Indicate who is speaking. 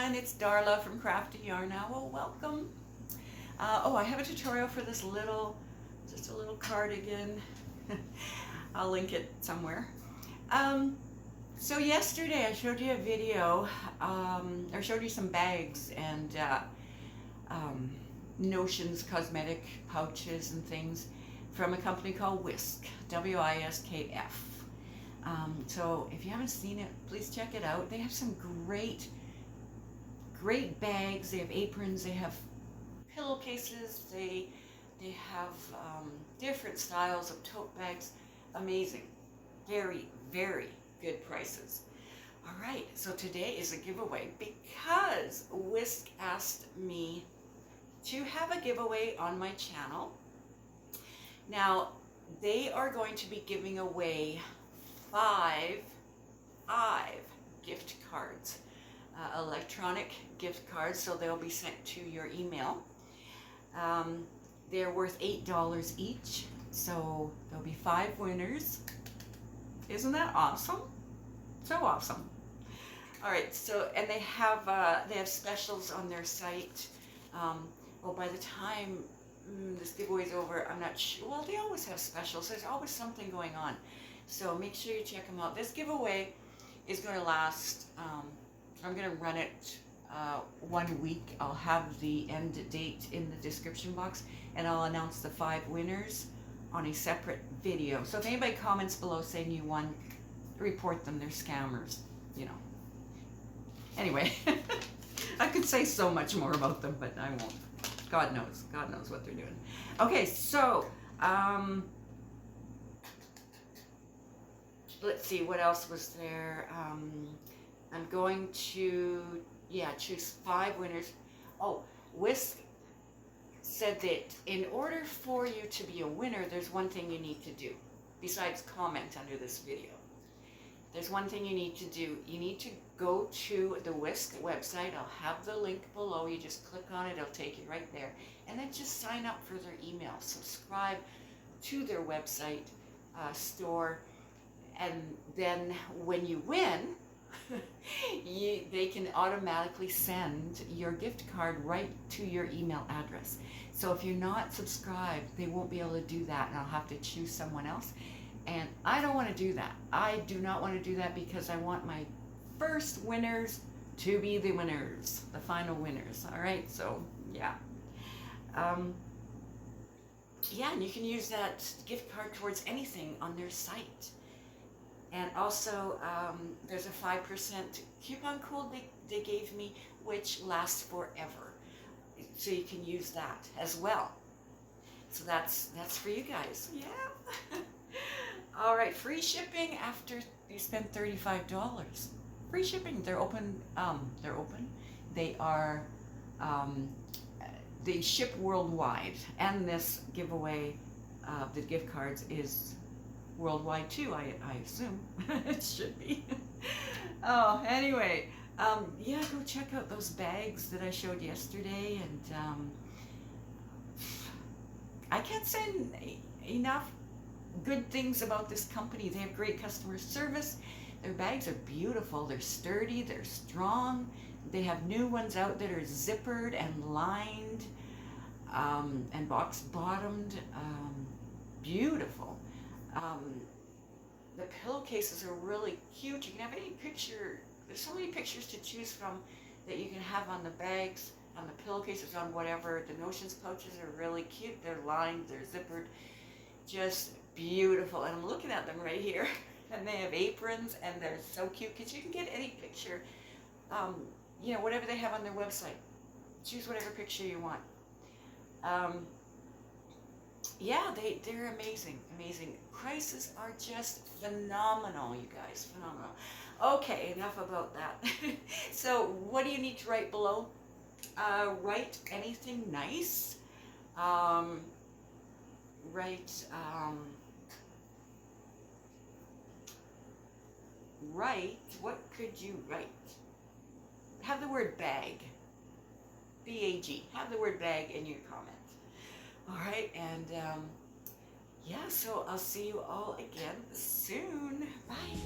Speaker 1: everyone, it's Darla from Crafty.yarn.owl. Welcome. I have a tutorial for this just a little cardigan. I'll link it somewhere. So yesterday I showed you a video, or showed you some bags and notions, cosmetic pouches and things from a company called Wiskf, W-I-S-K-F. So if you haven't seen it, please check it out. They have some great bags. They have aprons, they have pillowcases, they have different styles of tote bags. Amazing. Very, very good prices. All right, so today is a giveaway because Wiskf asked me to have a giveaway on my channel. Now, they are going to be giving away five gift cards, electronic gift cards, so they'll be sent to your email. They're worth $8 each, so there'll be 5 winners. Isn't that awesome? So awesome. All right, so and they have specials on their site. Well, by the time this giveaway is over, I'm not sure. Well, they always have specials. There's always something going on. So make sure you check them out. This giveaway is going to last, I'm going to run it 1 week. I'll have the end date in the description box, and I'll announce the 5 winners on a separate video. So if anybody comments below saying you won, report them. They're scammers, you know. Anyway, I could say so much more about them, but I won't. God knows what they're doing. Okay, so let's see, what else was there? I'm going to, choose 5 winners. Oh, Wiskf said that in order for you to be a winner, there's one thing you need to do, besides comment under this video. There's one thing you need to do. You need to go to the Wiskf website. I'll have the link below. You just click on it. It'll take you right there. And then just sign up for their email. Subscribe to their website store. And then when you win, they can automatically send your gift card right to your email address. So if you're not subscribed, they won't be able to do that, and I'll have to choose someone else. And I don't want to do that. I do not want to do that because I want my first winners to be the winners, the final winners. All right, so yeah. And you can use that gift card towards anything on their site. And also, there's a 5% coupon code they gave me, which lasts forever. So you can use that as well. So that's for you guys. Yeah. All right, free shipping after you spend $35. Free shipping. They're open. They are. They ship worldwide, and this giveaway, the gift cards, is worldwide too. I assume it should be. Oh, anyway, go check out those bags that I showed yesterday, and I can't say enough good things about this company. They have great customer service. Their bags are beautiful. They're sturdy. They're strong. They have new ones out that are zippered and lined and box bottomed. Beautiful. The pillowcases are really cute. You can have any picture. There's so many pictures to choose from that you can have on the bags, on the pillowcases, on whatever. The notions pouches are really cute. They're lined. They're zippered. Just beautiful. And I'm looking at them right here. And they have aprons, and they're so cute because you can get any picture, whatever they have on their website. Choose whatever picture you want. They're amazing. Prices are just phenomenal, you guys, phenomenal. Okay, enough about that. So what do you need to write below? Write anything nice. What could you write? Have the word bag. B-A-G. Have the word bag in your comment. All right, and so I'll see you all again soon. Bye.